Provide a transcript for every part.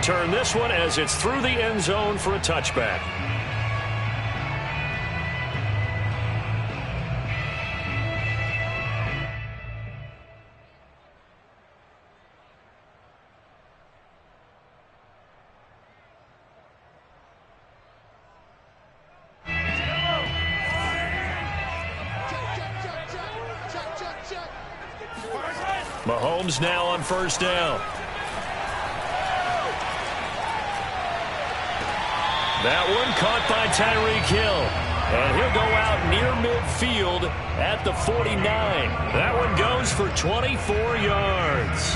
Turn this one as it's through the end zone for a touchback. Mahomes now on first down. That one caught by Tyreek Hill. And he'll go out near midfield at the 49. That one goes for 24 yards.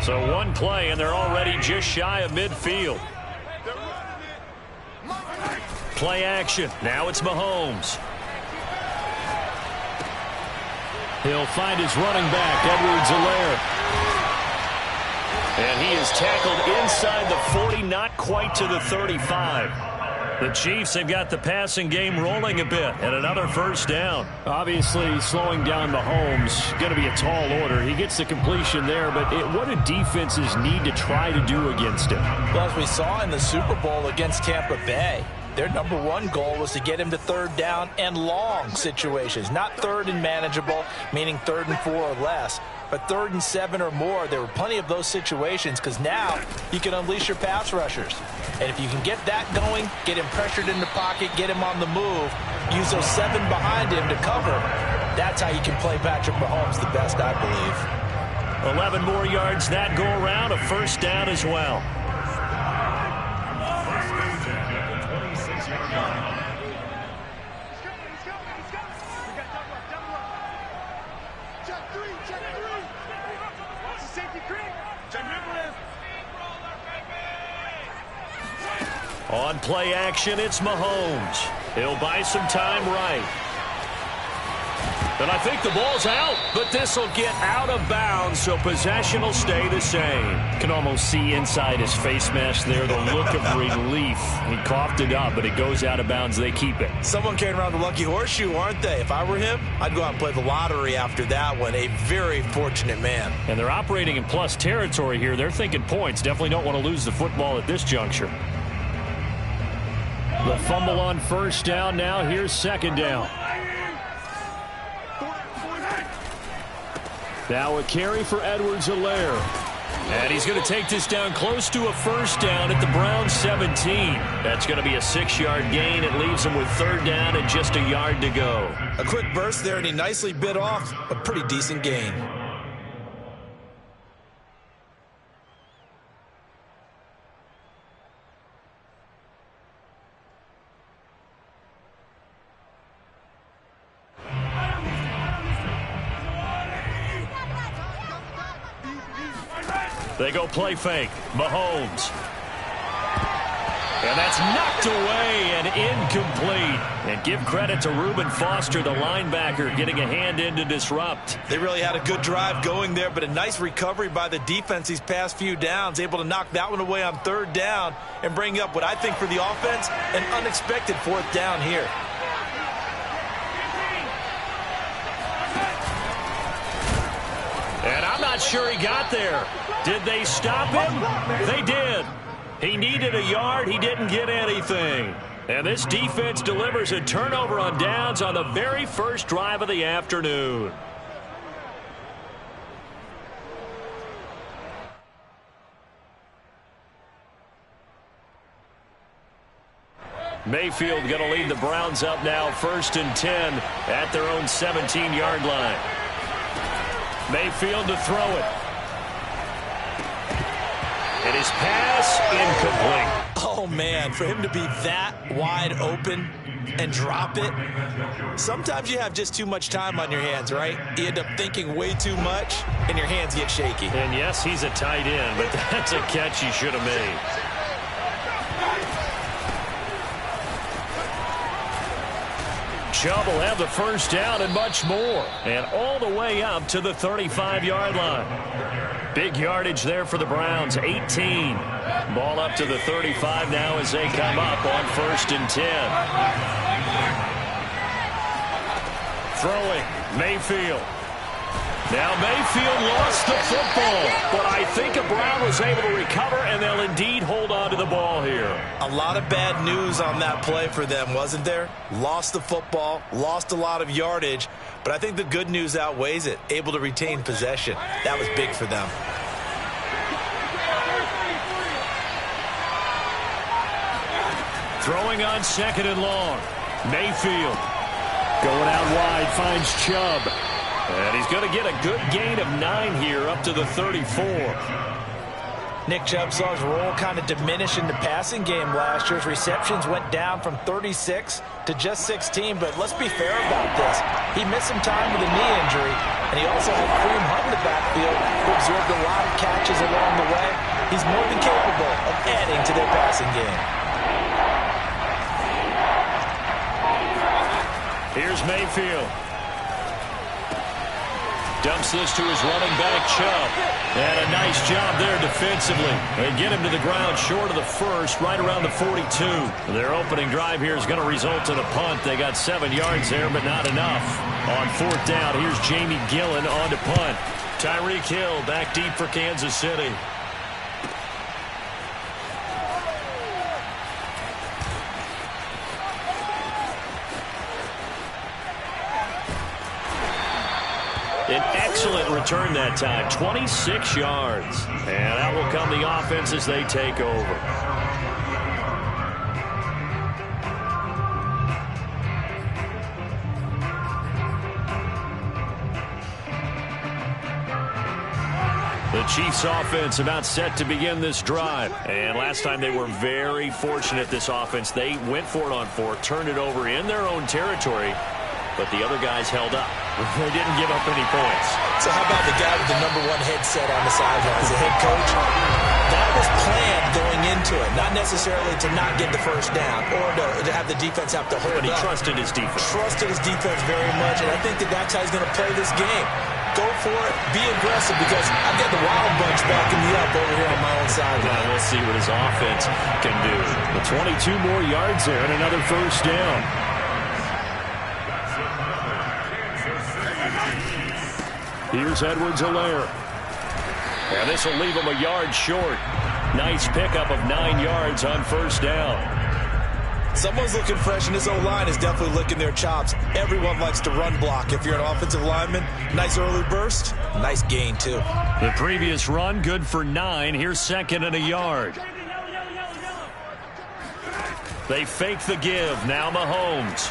So one play, and they're already just shy of midfield. Play action. Now it's Mahomes. He'll find his running back, Edwards-Helaire. And he is tackled inside the 40, not quite to the 35. The Chiefs have got the passing game rolling a bit, and another first down. Obviously, slowing down Mahomes, going to be a tall order. He gets the completion there, but what do defenses need to try to do against him? Well, as we saw in the Super Bowl against Tampa Bay, their number one goal was to get him to third down and long situations. Not third and manageable, meaning 3rd and 4 or less, but 3rd and 7 or more. There were plenty of those situations because now you can unleash your pass rushers. And if you can get that going, get him pressured in the pocket, get him on the move, use those 7 behind him to cover, that's how you can play Patrick Mahomes the best, I believe. 11 more yards that go around, a first down as well. On play action, it's Mahomes. He'll buy some time right. And I think the ball's out, but this will get out of bounds, so possession will stay the same. Can almost see inside his face mask there the look of relief. He coughed it up, but it goes out of bounds. They keep it. Someone carrying around the lucky horseshoe, aren't they? If I were him, I'd go out and play the lottery after that one. A very fortunate man. And they're operating in plus territory here. They're thinking points. Definitely don't want to lose the football at this juncture. The fumble on first down. Now here's second down. Now a carry for Edwards-Helaire. And he's going to take this down close to a first down at the Browns 17. That's going to be a 6-yard gain. It leaves him with third down and just a yard to go. A quick burst there, and he nicely bit off a pretty decent gain. They go play fake. Mahomes. And that's knocked away and incomplete. And give credit to Reuben Foster, the linebacker, getting a hand in to disrupt. They really had a good drive going there, but a nice recovery by the defense these past few downs, able to knock that one away on third down and bring up what I think for the offense, an unexpected fourth down here. And I'm not sure he got there. Did they stop him? They did. He needed a yard. He didn't get anything. And this defense delivers a turnover on downs on the very first drive of the afternoon. Mayfield going to lead the Browns up now, 1st and 10 at their own 17-yard line. Mayfield to throw it. And his pass incomplete. Oh, man, for him to be that wide open and drop it. Sometimes you have just too much time on your hands, right? You end up thinking way too much, and your hands get shaky. And, yes, he's a tight end, but that's a catch he should have made. Chubb will have the first down and much more. And all the way up to the 35-yard line. Big yardage there for the Browns, 18. Ball up to the 35 now as they come up on 1st and 10. Throwing, Mayfield. Now Mayfield lost the football, but I think Brown was able to recover, and they'll indeed hold on to the ball here. A lot of bad news on that play for them, wasn't there? Lost the football, lost a lot of yardage, but I think the good news outweighs it. Able to retain possession. That was big for them. Throwing on 2nd and long. Mayfield going out wide, finds Chubb. And he's going to get a good gain of 9 here up to the 34. Nick Chubb saw his role kind of diminish in the passing game last year. His receptions went down from 36 to just 16, but let's be fair about this. He missed some time with a knee injury, and he also had Kareem Hunt in the backfield, who absorbed a lot of catches along the way. He's more than capable of adding to their passing game. Here's Mayfield. Dumps this to his running back, Chubb. And a nice job there defensively. They get him to the ground short of the first, right around the 42. Their opening drive here is going to result in a punt. They got 7 yards there, but not enough. On 4th down, here's Jamie Gillen on to punt. Tyreek Hill back deep for Kansas City. An excellent return that time, 26 yards. And that will come the offense as they take over. The Chiefs offense about set to begin this drive. And last time they were very fortunate, this offense. They went for it on 4, turned it over in their own territory, but the other guys held up. They didn't give up any points. So how about the guy with the #1 headset on the sidelines, the head coach? That was planned going into it, not necessarily to not get the first down or to have the defense have to hold up. But he trusted his defense. Trusted his defense very much, and I think that's how he's going to play this game. Go for it, be aggressive, because I've got the Wild Bunch backing me up over here on my own side. Well, we'll see what his offense can do. The 22 more yards there and another first down. Here's Edwards-Helaire. And this will leave him a yard short. Nice pickup of 9 yards on first down. Someone's looking fresh, and this O-line is definitely licking their chops. Everyone likes to run block. If you're an offensive lineman, nice early burst, nice gain, too. The previous run, good for 9. Here's 2nd and a yard. They fake the give. Now Mahomes.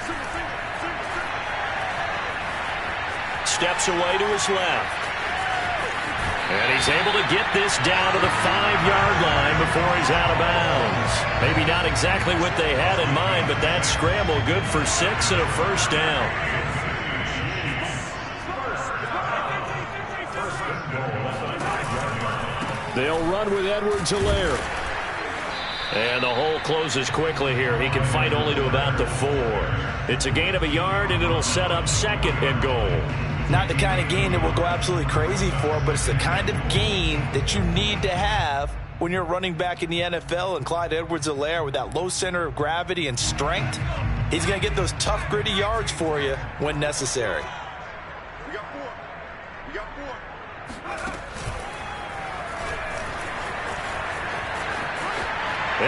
Steps away to his left. And he's able to get this down to the 5-yard line before he's out of bounds. Maybe not exactly what they had in mind, but that scramble good for 6 and a first down. They'll run with Edwards-Helaire. And the hole closes quickly here. He can fight only to about the 4. It's a gain of a yard, and it'll set up 2nd and goal. Not the kind of gain that we'll go absolutely crazy for, but it's the kind of gain that you need to have when you're running back in the NFL. And Clyde Edwards-Helaire, with that low center of gravity and strength, he's going to get those tough, gritty yards for you when necessary. We got 4. We got 4.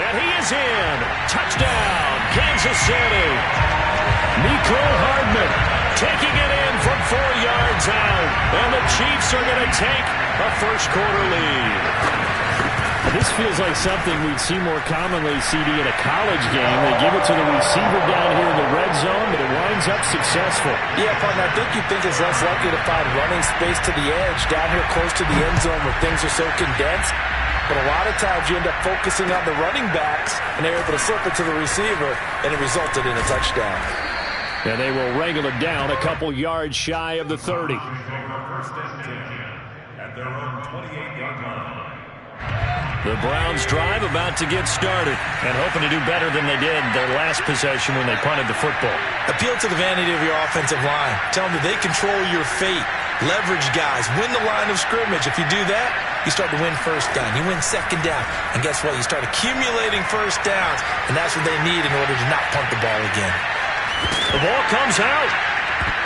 And he is in. Touchdown, Kansas City. Mecole Hardman taking it in from 4 yards out. And the Chiefs are going to take a first-quarter lead. This feels like something we'd see more commonly, CD, in a college game. They give it to the receiver down here in the red zone, but it winds up successful. Yeah, partner, I think you think it's less likely to find running space to the edge down here close to the end zone where things are so condensed. But a lot of times you end up focusing on the running backs, and they're able to slip it to the receiver, and it resulted in a touchdown. And they will wrangle it down a couple yards shy of the 30. At their own 28-yard line. The Browns drive about to get started and hoping to do better than they did their last possession when they punted the football. Appeal to the vanity of your offensive line. Tell them that they control your fate. Leverage guys. Win the line of scrimmage. If you do that, you start to win first down. You win second down. And guess what? You start accumulating first downs, and that's what they need in order to not punt the ball again. The ball comes out.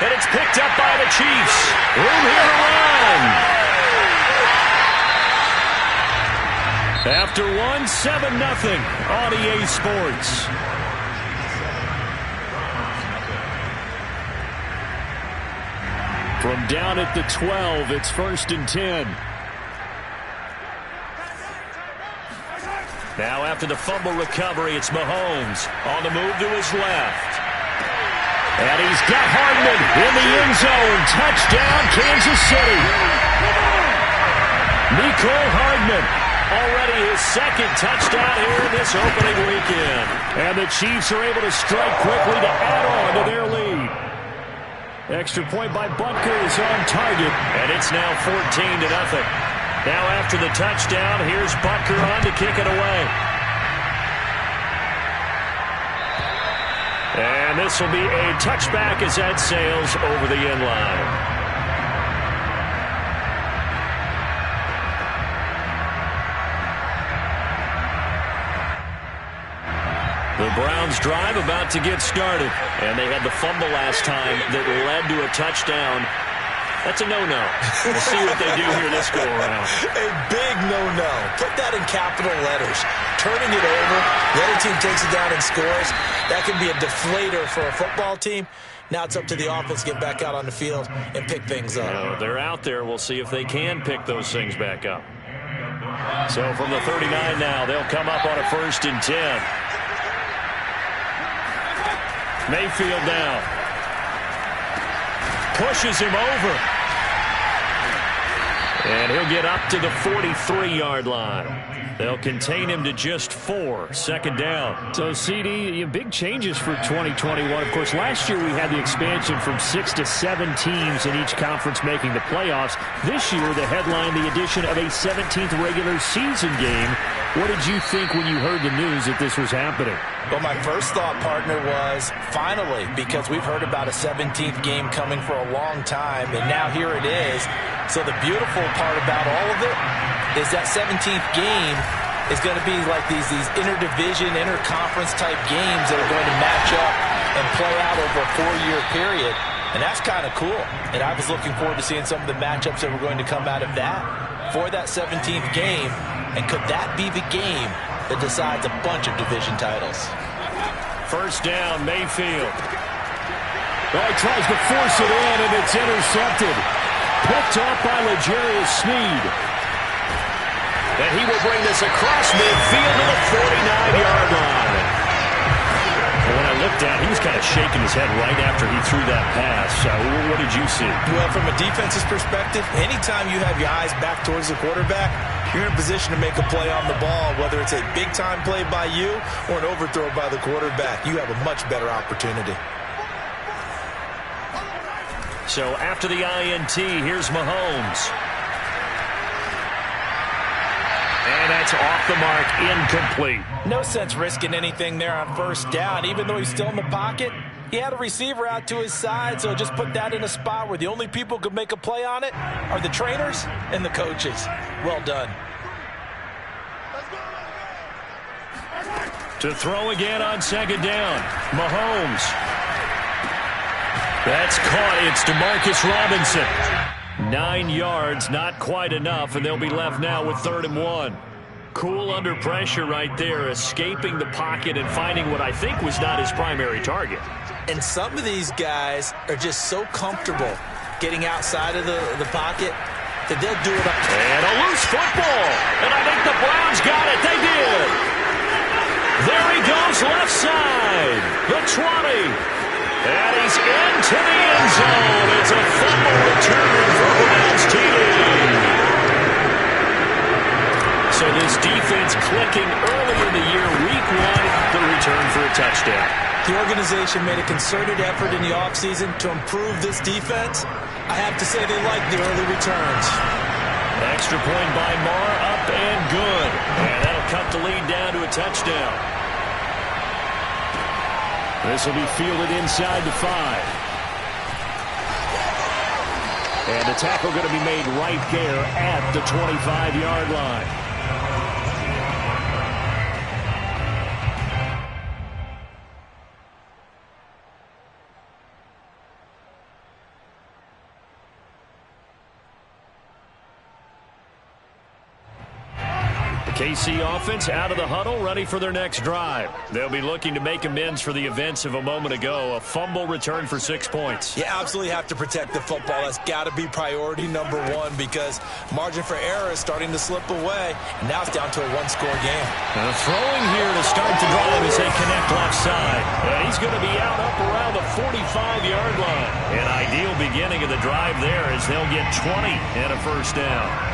And it's picked up by the Chiefs. Room here to run. After 7-0 on EA Sports. From down at the 12, it's 1st and 10. Now after the fumble recovery, it's Mahomes on the move to his left. And he's got Hardman in the end zone. Touchdown, Kansas City. Mecole Hardman, already his second touchdown here in this opening weekend. And the Chiefs are able to strike quickly to add on to their lead. Extra point by Butker is on target. And it's now 14-0. Now after the touchdown, here's Butker on to kick it away. And this will be a touchback as that sails over the end line. The Browns drive about to get started. And they had the fumble last time that led to a touchdown. That's a no-no. We'll see what they do here this go-around. A big no-no. Put that in capital letters. Turning it over, the other team takes it down and scores. That can be a deflator for a football team. Now it's up to the offense to get back out on the field and pick things up. They're out there. We'll see if they can pick those things back up. So from the 39 now, they'll come up on a 1st and 10. Mayfield down. Pushes him over. And he'll get up to the 43-yard line. They'll contain him to just 4. 2nd down. So, CD, big changes for 2021. Of course, last year we had the expansion from 6 to 7 teams in each conference making the playoffs. This year, the headline, the addition of a 17th regular season game. What did you think when you heard the news that this was happening? Well, my first thought, partner, was finally, because we've heard about a 17th game coming for a long time, and now here it is. So the beautiful part about all of it is that 17th game is going to be like these interdivision, interconference type games that are going to match up and play out over a 4-year period. And that's kind of cool. And I was looking forward to seeing some of the matchups that were going to come out of that for that 17th game. And could that be the game that decides a bunch of division titles? 1st down, Mayfield. Well, he tries to force it in, and it's intercepted. Picked up by L'Jarius Sneed. And he will bring this across midfield to the 49-yard line. And when I looked at, he was kind of shaking his head right after he threw that pass. What did you see? Well, from a defense's perspective, anytime you have your eyes back towards the quarterback, you're in a position to make a play on the ball, whether it's a big-time play by you or an overthrow by the quarterback. You have a much better opportunity. So after the INT, here's Mahomes. And that's off the mark, incomplete. No sense risking anything there on 1st down. Even though he's still in the pocket, he had a receiver out to his side, so just put that in a spot where the only people who could make a play on it are the trainers and the coaches. Well done. To throw again on 2nd down, Mahomes. That's caught. It's Demarcus Robinson. 9 yards, not quite enough, and they'll be left now with 3rd and 1. Cool under pressure right there, escaping the pocket and finding what I think was not his primary target. And some of these guys are just so comfortable getting outside of the pocket that they'll do it up. And a loose football. And I think the Browns got it. They did. There he goes, left side. The 20. And he's into the end zone. It's a fumble return for Browns TD. So this defense clicking early in the year, week 1, the return for a touchdown. The organization made a concerted effort in the offseason to improve this defense. I have to say they like the early returns. Extra point by Marr, up and good. And that'll cut the lead down to a touchdown. This will be fielded inside the 5. And the tackle going to be made right there at the 25-yard line. KC offense out of the huddle, ready for their next drive. They'll be looking to make amends for the events of a moment ago. A fumble return for 6 points. You absolutely have to protect the football. That's got to be priority number one because margin for error is starting to slip away. And now it's down to a one-score game. Throwing here to start the drive as they connect left side. And he's going to be out up around the 45-yard line. An ideal beginning of the drive there as they'll get 20 and a first down.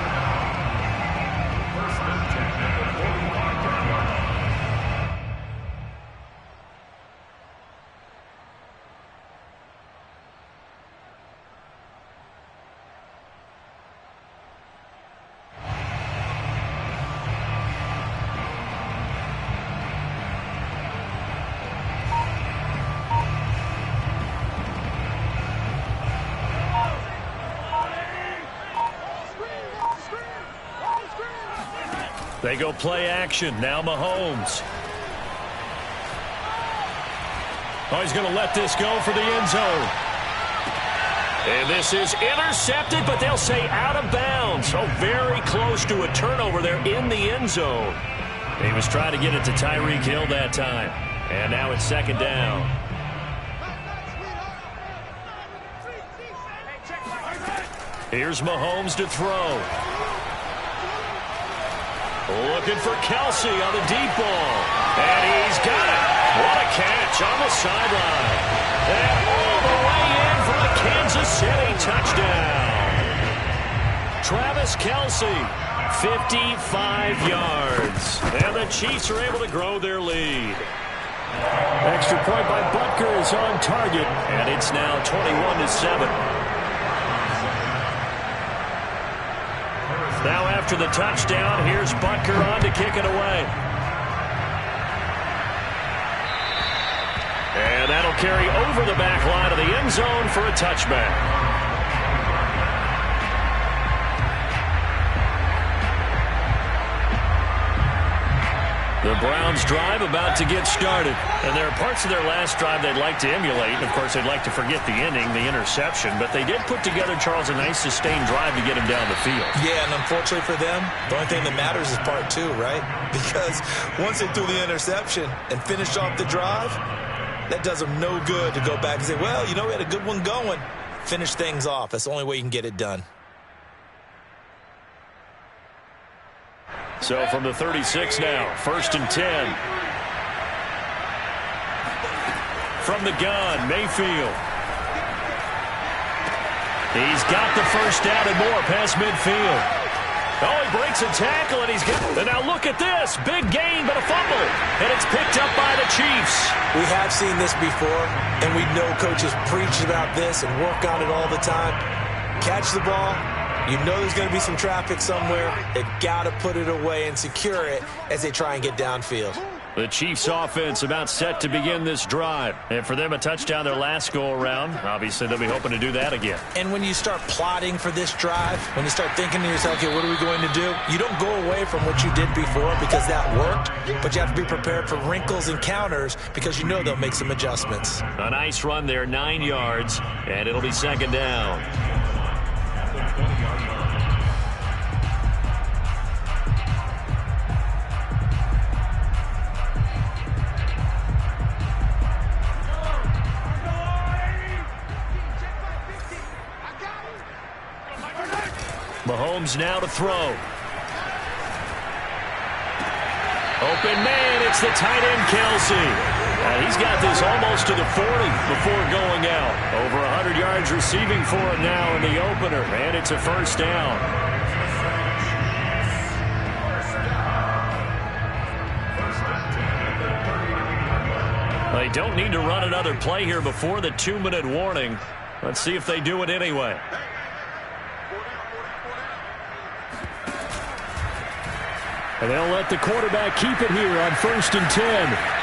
They go play action. Now Mahomes. Oh, he's going to let this go for the end zone. And this is intercepted, but they'll say out of bounds. Oh, very close to a turnover there in the end zone. He was trying to get it to Tyreek Hill that time. And now it's second down. Here's Mahomes to throw. Looking for Kelsey on the deep ball. And he's got it. What a catch on the sideline. And all the way in for the Kansas City touchdown. Travis Kelsey, 55 yards. And the Chiefs are able to grow their lead. Extra point by Butker is on target. And it's now 21-7. Now after the touchdown, here's Butker on to kick it away. And that'll carry over the back line of the end zone for a touchback. The Browns drive about to get started. And there are parts of their last drive they'd like to emulate. And, of course, they'd like to forget the ending, the interception. But they did put together, Charles, a nice sustained drive to get him down the field. Yeah, and unfortunately for them, the only thing that matters is part two, right? Because once they threw the interception and finished off the drive, that does them no good to go back and say, well, you know, we had a good one going. Finish things off. That's the only way you can get it done. So from the 36 now, 1st and 10. From the gun, Mayfield. He's got the first down and more past midfield. Oh, he breaks a tackle, and he's got... And now look at this. Big gain, but a fumble. And it's picked up by the Chiefs. We have seen this before, and we know coaches preach about this and work on it all the time. Catch the ball. You know there's going to be some traffic somewhere. They've got to put it away and secure it as they try and get downfield. The Chiefs offense about set to begin this drive. And for them, a touchdown their last go-around. Obviously, they'll be hoping to do that again. And when you start plotting for this drive, when you start thinking to yourself, okay, what are we going to do? You don't go away from what you did before because that worked, but you have to be prepared for wrinkles and counters because you know they'll make some adjustments. A nice run there, 9 yards, and it'll be second down. Mahomes now to throw. Open man, it's the tight end Kelsey. He's got this almost to the 40 before going out. Over 100 yards receiving for him now in the opener, and it's a first down. They don't need to run another play here before the 2-minute warning. Let's see if they do it anyway. And they'll let the quarterback keep it here on 1st and 10.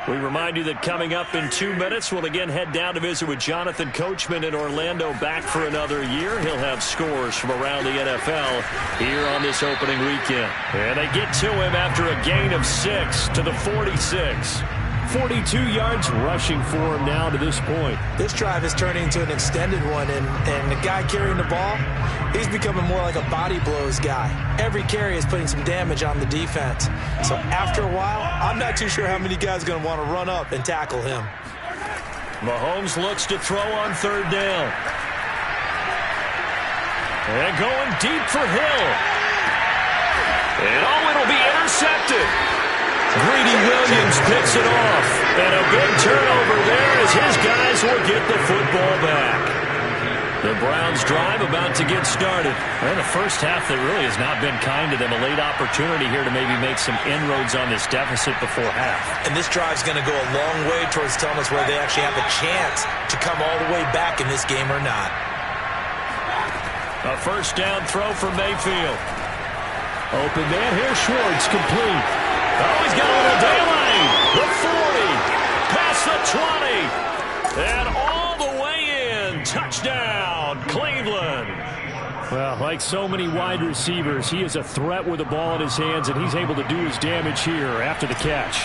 We remind you that coming up in 2 minutes, we'll again head down to visit with Jonathan Coachman in Orlando, back for another year. He'll have scores from around the NFL here on this opening weekend. And they get to him after a gain of 6 to the 46. 42 yards rushing for him now to this point. This drive is turning into an extended one, and the guy carrying the ball, he's becoming more like a body blows guy. Every carry is putting some damage on the defense. So after a while, I'm not too sure how many guys are going to want to run up and tackle him. Mahomes looks to throw on third down. And going deep for Hill. And it'll be intercepted. Greedy Williams picks it off. And a big turnover there as his guys will get the football back. The Browns drive about to get started. And the first half that really has not been kind to them. A late opportunity here to maybe make some inroads on this deficit before half. And this drive's going to go a long way towards telling us whether they actually have a chance to come all the way back in this game or not. A first down throw for Mayfield. Open man here, Schwartz, complete. Oh, he's got a little daylight. The 40, past the 20, and all the way in. Touchdown, Cleveland. Well, like so many wide receivers, he is a threat with the ball in his hands, and he's able to do his damage here after the catch.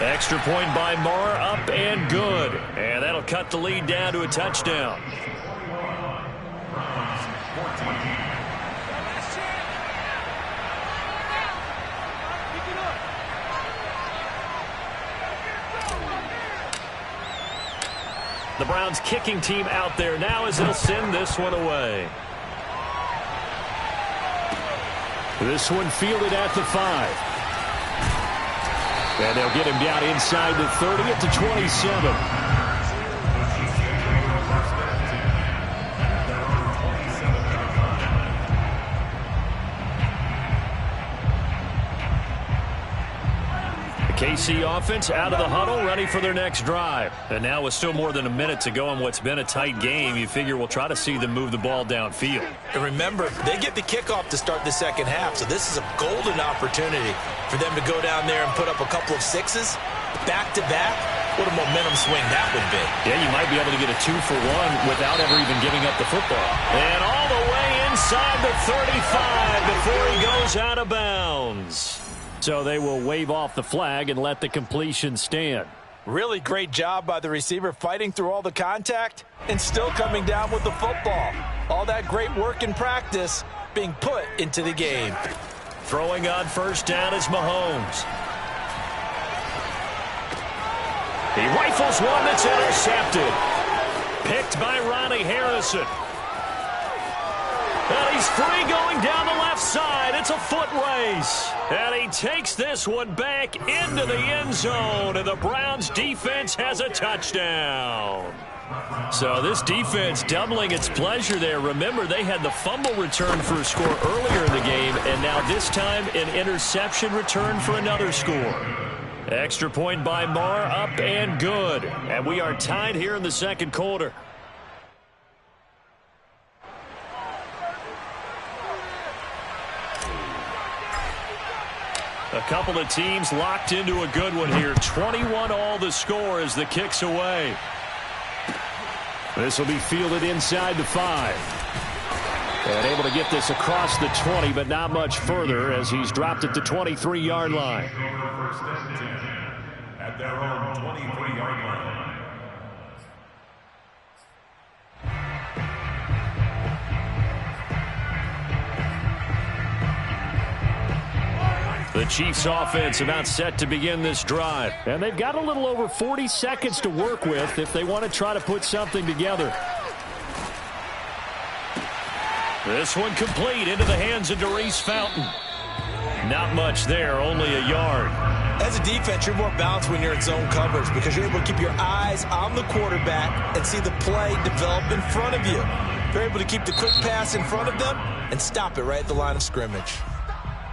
Extra point by Marr, up and good. And that'll cut the lead down to a touchdown. The Browns kicking team out there now as it'll send this one away. This one fielded at the 5. And they'll get him down inside the 30 at the 27. KC offense out of the huddle, ready for their next drive. And now with still more than a minute to go in what's been a tight game, you figure we'll try to see them move the ball downfield. And remember, they get the kickoff to start the second half, so this is a golden opportunity for them to go down there and put up a couple of sixes back-to-back. What a momentum swing that would be. Yeah, you might be able to get a 2-for-1 without ever even giving up the football. And all the way inside the 35 before he goes out of bounds. So they will wave off the flag and let the completion stand. Really great job by the receiver fighting through all the contact and still coming down with the football. All that great work in practice being put into the game. Throwing on first down is Mahomes. He rifles one that's intercepted. Picked by Ronnie Harrison. And he's free going down the left side. It's a foot race. And he takes this one back into the end zone. And the Browns defense has a touchdown. So this defense doubling its pleasure there. Remember, they had the fumble return for a score earlier in the game. And now this time an interception return for another score. Extra point by Marr, up and good. And we are tied here in the second quarter. A couple of teams locked into a good one here. 21 all the score as the kick's away. This will be fielded inside the 5. And able to get this across the 20, but not much further as he's dropped at the 23-yard line. First and 10 at their own 23-yard line. The Chiefs offense about set to begin this drive. And they've got a little over 40 seconds to work with if they want to try to put something together. This one complete into the hands of Darius Fountain. Not much there, only a yard. As a defense, you're more balanced when you're in zone coverage because you're able to keep your eyes on the quarterback and see the play develop in front of you. You're able to keep the quick pass in front of them and stop it right at the line of scrimmage.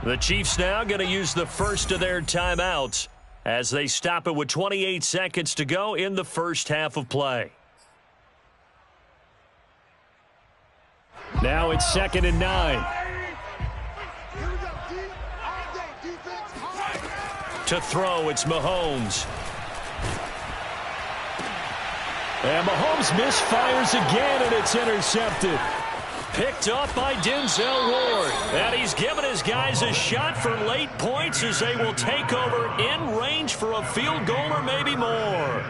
The Chiefs now going to use the first of their timeouts as they stop it with 28 seconds to go in the first half of play. Now it's 2nd and 9. To throw, it's Mahomes. And Mahomes misfires again, and it's intercepted. Picked up by Denzel Ward. And he's given his guys a shot for late points as they will take over in range for a field goal or maybe more.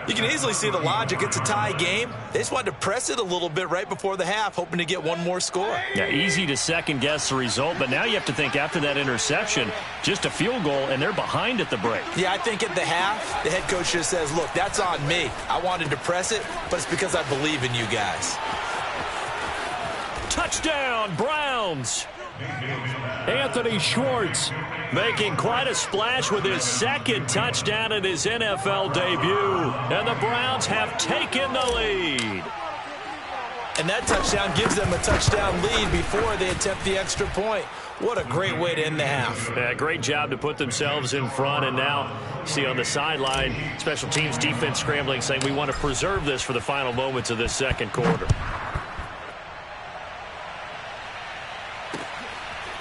You can easily see the logic. It's a tie game. They just wanted to press it a little bit right before the half, hoping to get one more score. Yeah, easy to second-guess the result, but now you have to think after that interception, just a field goal, and they're behind at the break. Yeah, I think at the half, the head coach just says, look, that's on me. I wanted to press it, but it's because I believe in you guys. Touchdown, Browns. Anthony Schwartz making quite a splash with his second touchdown in his NFL debut. And the Browns have taken the lead. And that touchdown gives them a touchdown lead before they attempt the extra point. What a great way to end the half. Yeah, great job to put themselves in front. And now, see on the sideline, special teams defense scrambling, saying we want to preserve this for the final moments of this second quarter.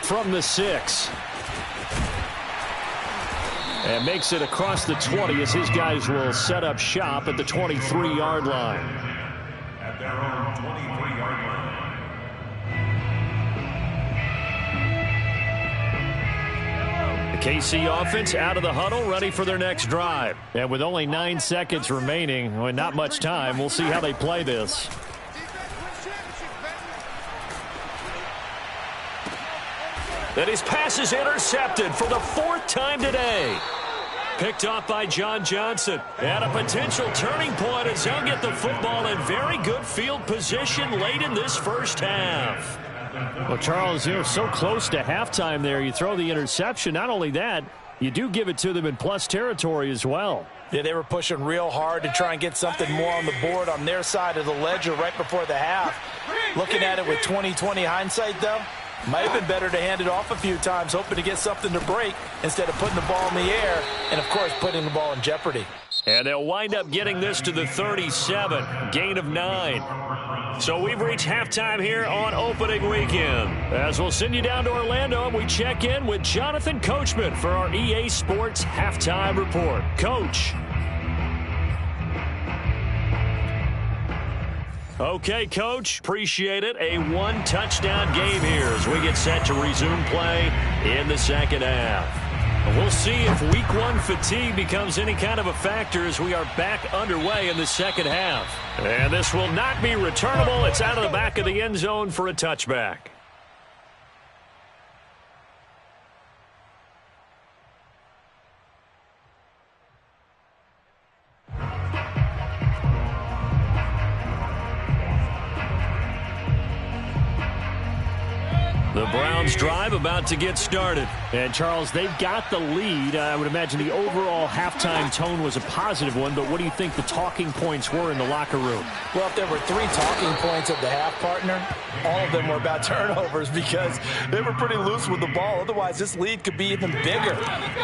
From the 6. And makes it across the 20 as his guys will set up shop at the 23-yard line. At their own 23-yard line. The KC offense out of the huddle, ready for their next drive. And with only 9 seconds remaining, well, not much time, we'll see how they play this. And his pass is intercepted for the 4th time today. Picked off by John Johnson. And a potential turning point as they'll get the football in very good field position late in this first half. Well, Charles, you're so close to halftime there. You throw the interception. Not only that, you do give it to them in plus territory as well. Yeah, they were pushing real hard to try and get something more on the board on their side of the ledger right before the half. Looking at it with 20/20 hindsight, though, might have been better to hand it off a few times, hoping to get something to break instead of putting the ball in the air and, of course, putting the ball in jeopardy. And they'll wind up getting this to the 37, gain of 9. So we've reached halftime here on opening weekend. As we'll send you down to Orlando, and we check in with Jonathan Coachman for our EA Sports Halftime Report. Coach. Okay, Coach, appreciate it. A 1-touchdown game here as we get set to resume play in the second half. We'll see if week 1 fatigue becomes any kind of a factor as we are back underway in the second half. And this will not be returnable. It's out of the back of the end zone for a touchback. The Browns drive about to get started. And, Charles, they've got the lead. I would imagine the overall halftime tone was a positive one, but what do you think the talking points were in the locker room? Well, if there were 3 talking points of the half, partner, all of them were about turnovers because they were pretty loose with the ball. Otherwise, this lead could be even bigger.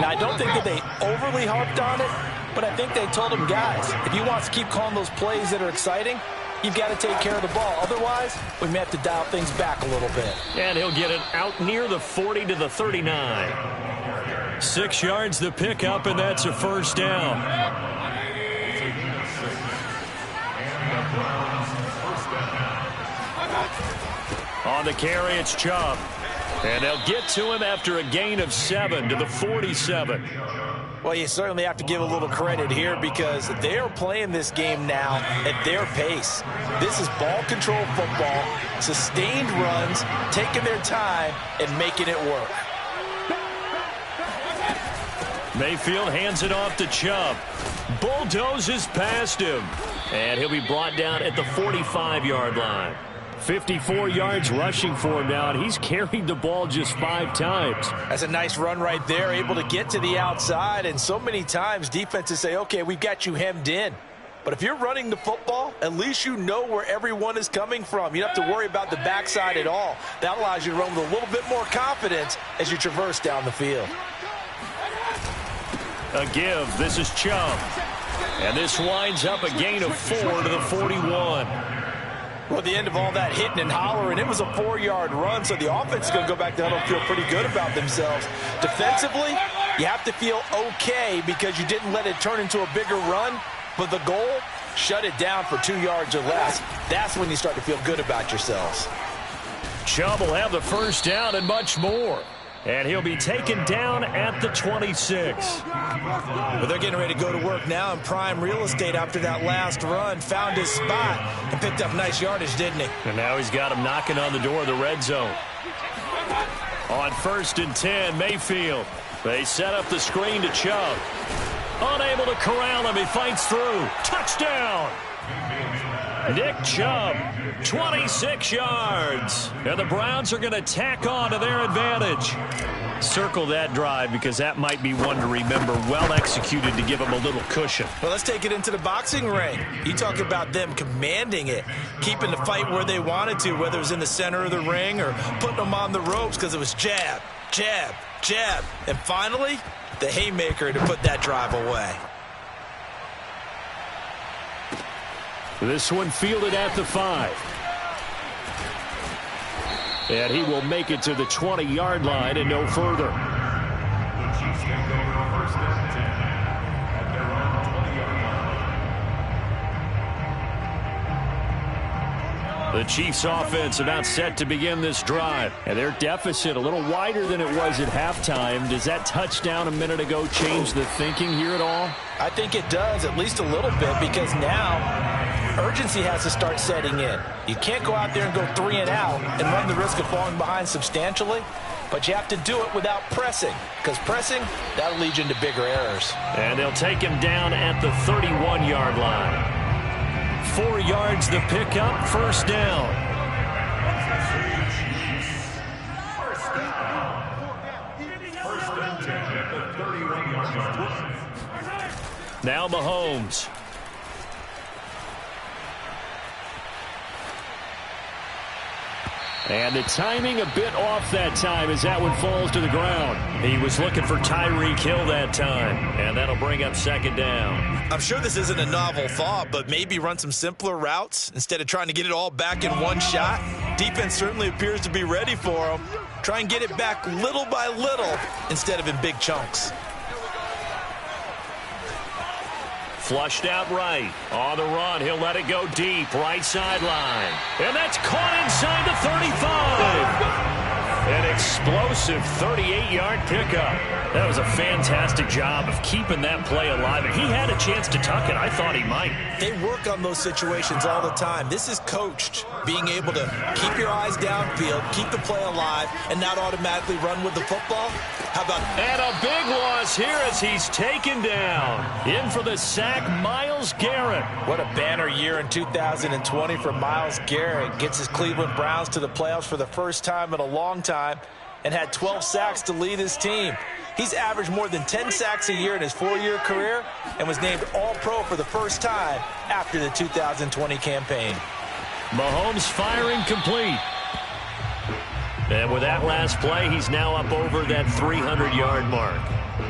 Now, I don't think that they overly harped on it, but I think they told them, guys, if you want to keep calling those plays that are exciting, you've got to take care of the ball. Otherwise, we may have to dial things back a little bit. And he'll get it out near the 40 to the 39. 6 yards the pickup, and that's a first down. On the carry, it's Chubb. And they'll get to him after a gain of 7 to the 47. Well, you certainly have to give a little credit here because they are playing this game now at their pace. This is ball control football, sustained runs, taking their time, and making it work. Mayfield hands it off to Chubb. Bulldozes past him. And he'll be brought down at the 45-yard line. 54 yards rushing for him now, and he's carried the ball just 5 times. That's a nice run right there, able to get to the outside, and so many times defenses say, okay, we've got you hemmed in. But if you're running the football, at least you know where everyone is coming from. You don't have to worry about the backside at all. That allows you to run with a little bit more confidence as you traverse down the field. A give. This is Chubb. And this winds up a gain of 4 to the 41. Well, at the end of all that hitting and hollering, it was a 4-yard run, so the offense is going to go back down and feel pretty good about themselves. Defensively, You have to feel okay because you didn't let it turn into a bigger run, but the goal, shut it down for 2 yards or less. That's when you start to feel good about yourselves. Chubb will have the first down and much more. And he'll be taken down at the 26. Well, they're getting ready to go to work now in prime real estate after that last run. Found his spot and picked up nice yardage, didn't he? And now he's got him knocking on the door of the red zone. On 1st and 10, Mayfield. They set up the screen to Chubb. Unable to corral him. He fights through. Touchdown! Nick Chubb, 26 yards. And the Browns are going to tack on to their advantage. Circle that drive because that might be one to remember. Well executed to give them a little cushion. Well, let's take it into the boxing ring. You talk about them commanding it, keeping the fight where they wanted to, whether it was in the center of the ring or putting them on the ropes because it was jab, jab, jab. And finally, the haymaker to put that drive away. This one fielded at the 5. And he will make it to the 20-yard line and no further. The Chiefs take over 1st and 10 at their own 20-yard line. The Chiefs offense about set to begin this drive. And their deficit a little wider than it was at halftime. Does that touchdown a minute ago change the thinking here at all? I think it does, at least a little bit, because now urgency has to start setting in. You can't go out there and go 3 and out and run the risk of falling behind substantially, but you have to do it without pressing, because pressing, that'll lead you into bigger errors. And they'll take him down at the 31-yard line. 4 yards the pickup, 1st down. First and 10 at the 31-yard line. Now Mahomes. And the timing a bit off that time as that one falls to the ground. He was looking for Tyreek Hill that time, and that'll bring up 2nd down. I'm sure this isn't a novel thought, but maybe run some simpler routes instead of trying to get it all back in one shot. Defense certainly appears to be ready for him. Try and get it back little by little instead of in big chunks. Flushed out right. On the run, he'll let it go deep. Right sideline. And that's caught inside the 35. An explosive 38-yard pickup. That was a fantastic job of keeping that play alive. And he had a chance to tuck it. I thought he might. They work on those situations all the time. This is coached. Being able to keep your eyes downfield, keep the play alive, and not automatically run with the football. How about... And a big loss here as he's taken down. In for the sack, Myles Garrett. What a banner year in 2020 for Myles Garrett. Gets his Cleveland Browns to the playoffs for the first time in a long time and had 12 sacks to lead his team. He's averaged more than 10 sacks a year in his 4-year career and was named All-Pro for the first time after the 2020 campaign. Mahomes firing complete. And with that last play, he's now up over that 300-yard mark.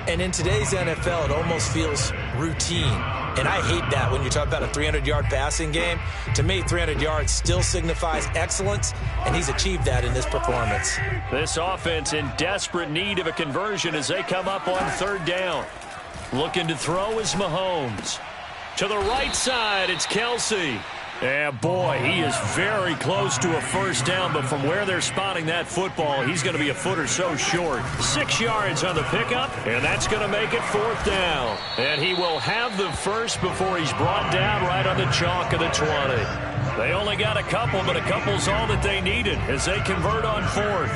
And in today's NFL, it almost feels routine. And I hate that when you talk about a 300-yard passing game. To me, 300 yards still signifies excellence, and he's achieved that in this performance. This offense in desperate need of a conversion as they come up on 3rd down. Looking to throw is Mahomes. To the right side, it's Kelce. And boy, he is very close to a 1st down, but from where they're spotting that football, he's going to be a foot or so short. 6 yards on the pickup, and that's going to make it 4th down. And he will have the first before he's brought down right on the chalk of the 20. They only got a couple, but a couple's all that they needed as they convert on 4th.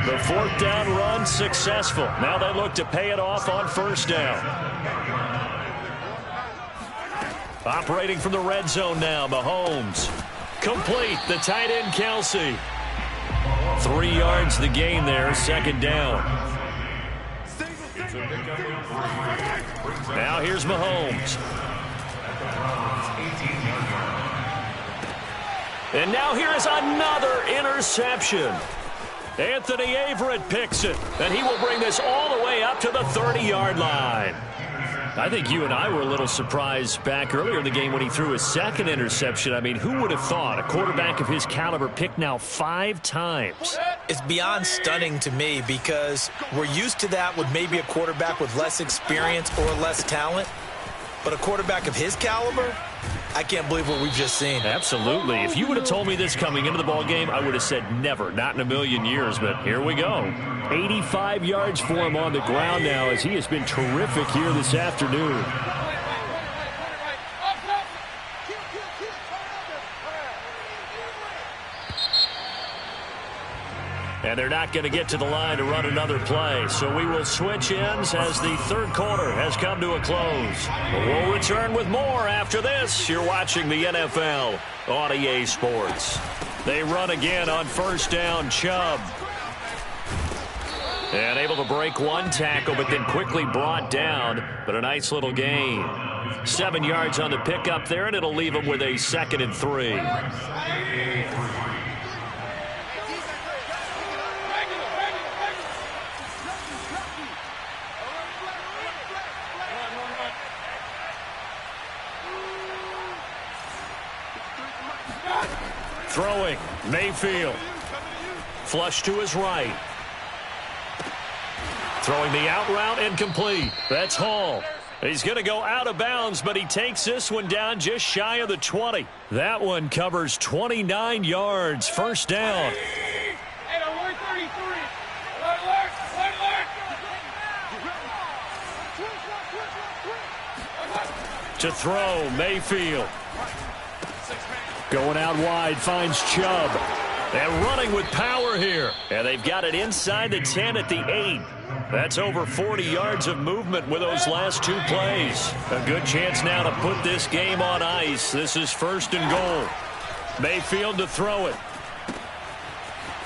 The 4th down run successful. Now they look to pay it off on 1st down. Operating from the red zone now, Mahomes. Complete, the tight end, Kelce. 3 yards the gain there, 2nd down. Now here's Mahomes. And now here is another interception. Anthony Averett picks it, and he will bring this all the way up to the 30-yard line. I think you and I were a little surprised back earlier in the game when he threw his 2nd interception. I mean, who would have thought a quarterback of his caliber picked now 5 times? It's beyond stunning to me because we're used to that with maybe a quarterback with less experience or less talent. But a quarterback of his caliber, I can't believe what we've just seen. Absolutely. If you would have told me this coming into the ballgame, I would have said never, not in a million years. But here we go. 85 yards for him on the ground now as he has been terrific here this afternoon. And they're not going to get to the line to run another play. So we will switch ends as the third quarter has come to a close. We'll return with more after this. You're watching the NFL on EA Sports. They run again on first down. Chubb. And able to break one tackle, but then quickly brought down. But a nice little gain. 7 yards on the pickup there, and it'll leave him with a 2nd and 3. Throwing, Mayfield. Flush to his right. Throwing the out route and complete. That's Hall. He's going to go out of bounds, but he takes this one down just shy of the 20. That one covers 29 yards. First down. To throw, Mayfield. Going out wide, finds Chubb. And running with power here. And they've got it inside the 10 at the 8. That's over 40 yards of movement with those last 2 plays. A good chance now to put this game on ice. This is 1st and goal. Mayfield to throw it.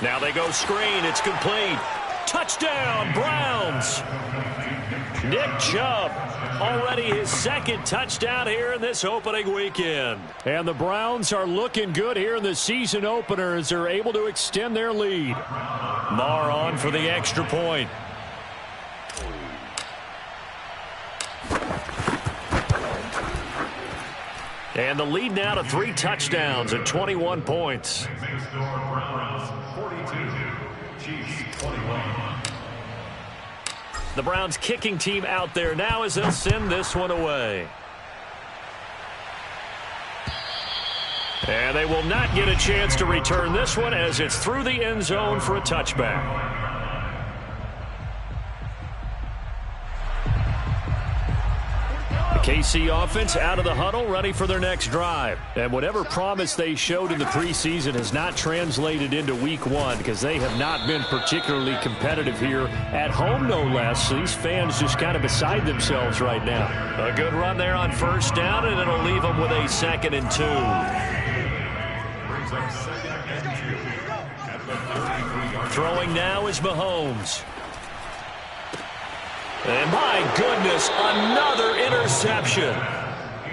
Now they go screen. It's complete. Touchdown, Browns. Nick Chubb. Already his 2nd touchdown here in this opening weekend. And the Browns are looking good here in the season opener as they're able to extend their lead. Marr on for the extra point. And the lead now to 3 touchdowns and 21 points. The Browns kicking team out there now as they'll send this one away. And they will not get a chance to return this one as it's through the end zone for a touchback. The KC offense out of the huddle, ready for their next drive. And whatever promise they showed in the preseason has not translated into week 1 because they have not been particularly competitive here at home, no less. So these fans just kind of beside themselves right now. A good run there on first down, and it'll leave them with a 2nd and 2. Throwing now is Mahomes. And my goodness, another interception.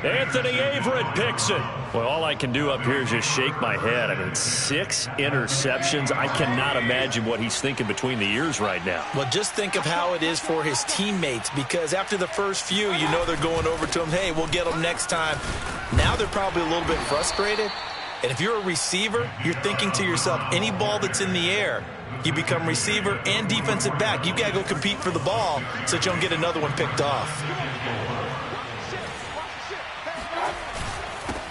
Anthony Averett picks it. Well, all I can do up here is just shake my head. I mean, 6 interceptions. I cannot imagine what he's thinking between the ears right now. Well, just think of how it is for his teammates, because after the first few, you know they're going over to him, hey, we'll get them next time. Now they're probably a little bit frustrated. And if you're a receiver, you're thinking to yourself, any ball that's in the air, you become receiver and defensive back. You've got to go compete for the ball so that you don't get another one picked off.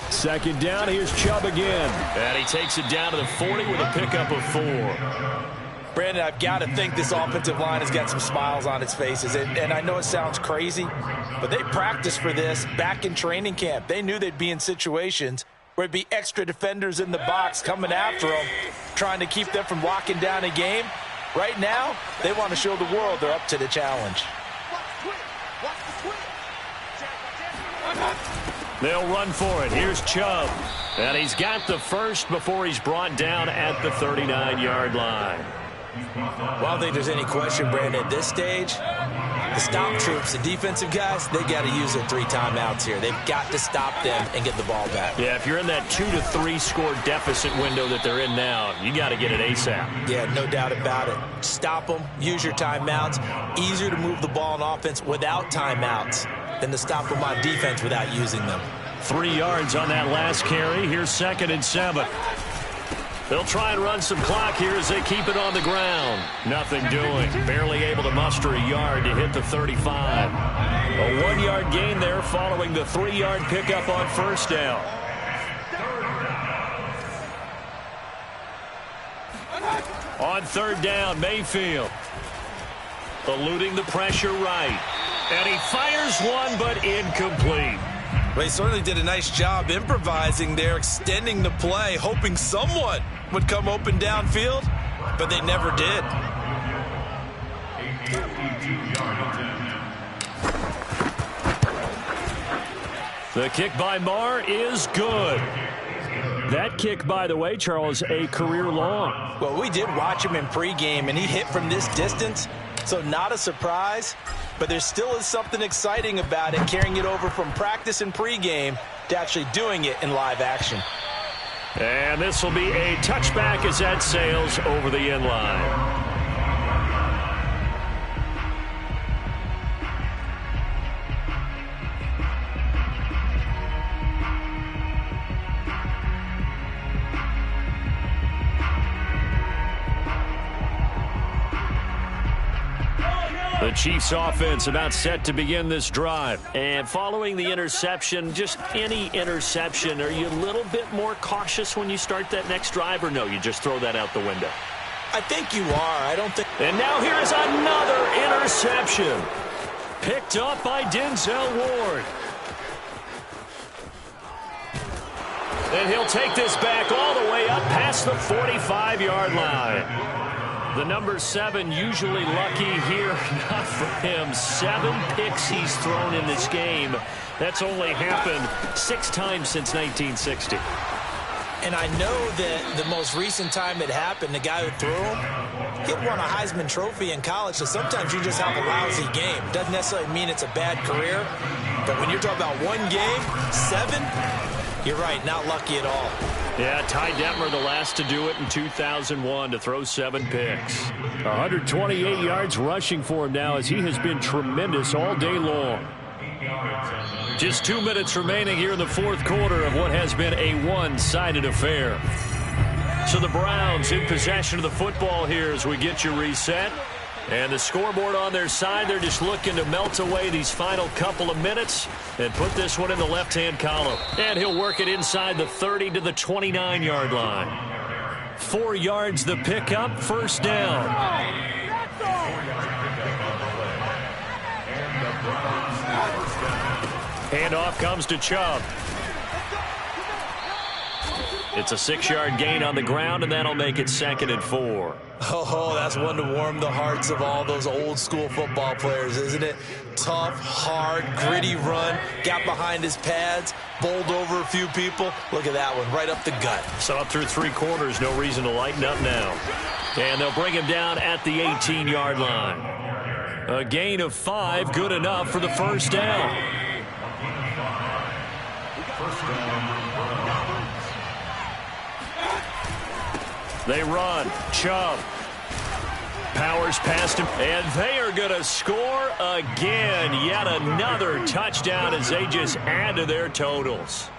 2nd down, here's Chubb again. And he takes it down to the 40 with a pickup of 4. Brandon, I've got to think this offensive line has got some smiles on its faces. And I know it sounds crazy, but they practiced for this back in training camp. They knew they'd be in situations where it'd be extra defenders in the box coming after them, trying to keep them from locking down a game. Right now, they want to show the world they're up to the challenge. They'll run for it. Here's Chubb. And he's got the first before he's brought down at the 39-yard line. Well, I don't think there's any question, Brandon, at this stage, the stop troops, the defensive guys, they got to use their 3 timeouts here. They've got to stop them and get the ball back. Yeah, if you're in that 2 to 3 score deficit window that they're in now, you got to get it ASAP. Yeah, no doubt about it. Stop them, use your timeouts. Easier to move the ball on offense without timeouts than to stop them on defense without using them. 3 yards on that last carry. Here's 2nd and 7. They'll try and run some clock here as they keep it on the ground. Nothing doing. Barely able to muster a yard to hit the 35. A 1-yard gain there following the 3-yard pickup on first down. On third down, Mayfield. Eluding the pressure right. And he fires one, but incomplete. Well, he certainly did a nice job improvising there, extending the play, hoping someone would come open downfield, but they never did. The kick by Marr is good. That kick, by the way, Charles, a career long. Well, we did watch him in pregame, and he hit from this distance, so not a surprise. But there still is something exciting about it, carrying it over from practice and pregame to actually doing it in live action. And this will be a touchback as that sails over the end line. The Chiefs offense about set to begin this drive. And following the interception, just any interception, are you a little bit more cautious when you start that next drive, or no, you just throw that out the window? I think you are. I don't think... And now here is another interception. Picked up by Denzel Ward. And he'll take this back all the way up past the 45-yard line. The number 7 usually lucky here, not for him. 7 picks he's thrown in this game. That's only happened 6 times since 1960. And I know that the most recent time it happened, the guy who threw him, he won a Heisman Trophy in college, so sometimes you just have a lousy game. Doesn't necessarily mean it's a bad career, but when you're talking about one game, 7, you're right, not lucky at all. Yeah, Ty Detmer, the last to do it in 2001, to throw 7 picks. 128 yards rushing for him now, as he has been tremendous all day long. Just 2 minutes remaining here in the fourth quarter of what has been a one-sided affair. So the Browns in possession of the football here as we get you reset. And the scoreboard on their side, they're just looking to melt away these final couple of minutes and put this one in the left-hand column. And he'll work it inside the 30 to the 29-yard line. 4 yards the pickup, first down. Handoff comes to Chubb. It's a 6-yard gain on the ground, and that'll make it 2nd and 4. Oh, that's one to warm the hearts of all those old-school football players, isn't it? Tough, hard, gritty run, got behind his pads, bowled over a few people. Look at that one, right up the gut. So up through 3 quarters, no reason to lighten up now. And they'll bring him down at the 18-yard line. A gain of 5, good enough for the first down. They run. Chubb powers past him, and they are going to score again. Yet another touchdown as they just add to their totals.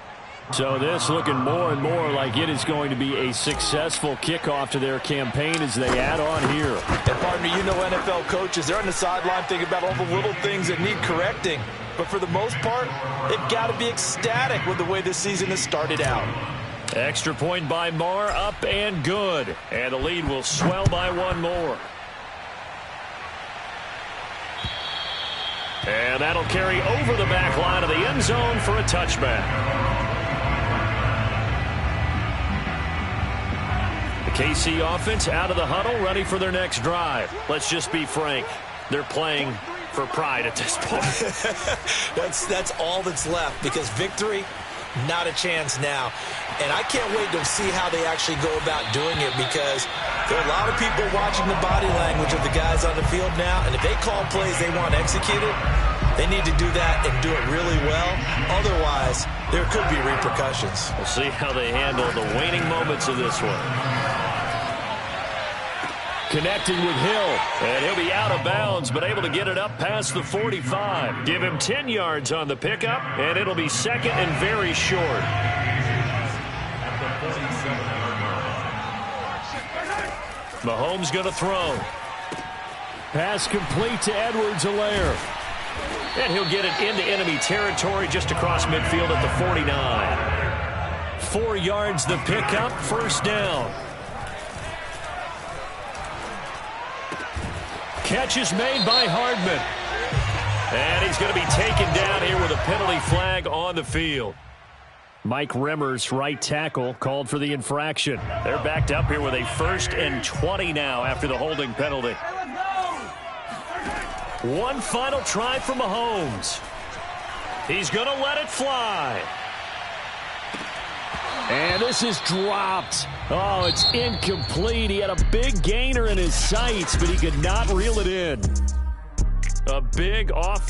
So this looking more and more like it is going to be a successful kickoff to their campaign as they add on here. And partner, you know NFL coaches, they're on the sideline thinking about all the little things that need correcting. But for the most part, they've got to be ecstatic with the way this season has started out. Extra point by Marr, up and good. And the lead will swell by 1 more. And that'll carry over the back line of the end zone for a touchback. The KC offense out of the huddle, ready for their next drive. Let's just be frank. They're playing for pride at this point. That's all that's left, because victory, not a chance now. And I can't wait to see how they actually go about doing it, because there are a lot of people watching the body language of the guys on the field now, and if they call plays they want executed, they need to do that and do it really well. Otherwise, there could be repercussions. We'll see how they handle the waning moments of this one. Connecting with Hill, and he'll be out of bounds, but able to get it up past the 45. Give him 10 yards on the pickup, and it'll be 2nd and very short. Mahomes going to throw. Pass complete to Edwards-Helaire. And he'll get it into enemy territory just across midfield at the 49. 4 yards the pickup, first down. Catch is made by Hardman. And he's going to be taken down here with a penalty flag on the field. Mike Remmers, right tackle, called for the infraction. They're backed up here with a 1st and 20 now after the holding penalty. One final try for Mahomes. He's going to let it fly. And this is dropped. Oh, it's incomplete. He had a big gainer in his sights, but he could not reel it in. A big offense.